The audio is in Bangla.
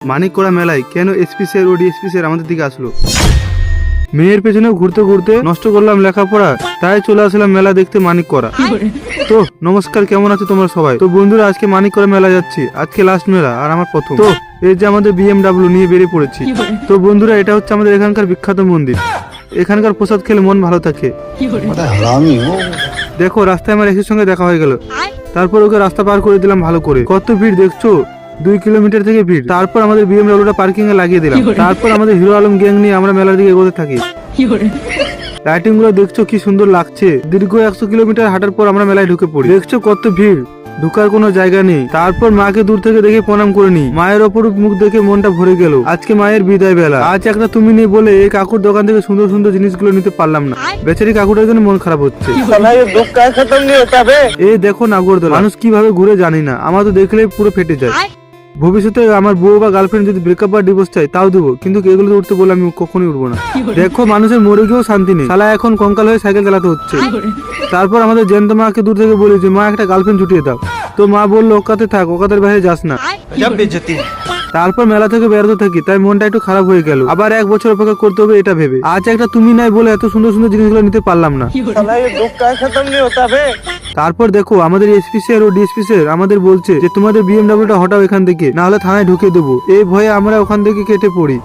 মানিককড়া মেলায় কেন এসপি স্যার ও ডিএসপি স্যার আমাদের দিকে আসলো? মেয়ের পেছনে ঘুরতে ঘুরতে নষ্ট করলাম লেখাপড়া, তাই চলে আসলাম মেলা দেখতে মানিককড়া। তো নমস্কার, কেমন আছো তোমরা সবাই? তো বন্ধুরা, আজকে মানিককড়া মেলা যাচ্ছি, আজকে লাস্ট মেলা আর আমার প্রথম। তো এই যে আমাদের BMW নিয়ে বেরিয়ে পড়েছি। তো বন্ধুরা, এটা হচ্ছে আমাদের এখানকার বিখ্যাত মন্দির। এখানকার প্রসাদ খেলে মন ভালো থাকে। দেখো, রাস্তায় আমার এসির সঙ্গে দেখা হয়ে গেল, তারপর ওকে রাস্তা পার করে দিলাম ভালো করে। কত ভিড় দেখছো, 2 কিলোমিটার থেকে ভিড়। তারপর আমাদের BMWটা পার্কিং এ লাগিয়ে দিলাম। তারপর আমাদের হিরো আলম গ্যাং নিয়ে আমরা মেলার দিকে এগোতে থাকি। লাইটিং গুলো দেখছো কি সুন্দর লাগছে। দীর্ঘ 100 কিলোমিটার হাঁটার পর আমরা মেলায় ঢুকে পড়ি। দেখছো কত ভিড়, ঢুকার কোনো জায়গা নেই। তারপর মাকে দূর থেকে দেখে প্রণাম করে নি। মায়ের অপরূপ মুখ দেখে মনটা ভরে গেল। আজকে মায়ের বিদায় বেলা। আজ একটা তুমি নেই বলে এই কাকুর দোকান থেকে সুন্দর সুন্দর জিনিসগুলো নিতে পারলাম না। বেচারি কাকুটার জন্য মন খারাপ হচ্ছে। এই দেখো নাগরদোলা, মানুষ কিভাবে ঘুরে জানি না, আমার তো দেখলেই পুরো ফেটে যায়। ভবিষ্যতে আমার বউ বা গার্লফ্রেন্ড যদি ব্রেকআপ বা ডিভোর্স চাই তাও দেবো, কিন্তু এগুলোতে উঠতে বলে আমি কখনোই উঠবো না। দেখো, মানুষের মরে গিয়েও শান্তি নেই, শালা এখন কঙ্কাল হয়ে সাইকেল চালাতে হচ্ছে। তারপর আমাদের জ্যান্ত মাকে দূর থেকে বলি যে মা একটা গার্লফ্রেন্ড ছুটিয়ে দাও। তো মা বললো ওকাতে থাক, ওকাদের বাইরে যাস না। তারপর মেলা থেকে বেরোতে থাকি, তাই মনটা একটু খারাপ হয়ে গেল। আবার 1 বছর অপেক্ষা করতে হবে এটা ভেবে। আজ একটা তুমি নাই বলে এত সুন্দর সুন্দর জিনিসগুলো নিতে পারলাম না। তারপর দেখো, আমাদের এসপি স্যার ও ডিএসপি স্যার আমাদের বলছে যে তোমাদের BMWটা হটাও এখান থেকে, না হলে থানায় ঢুকে দেবো। এই ভয়ে আমরা ওখান থেকে কেটে পড়ি।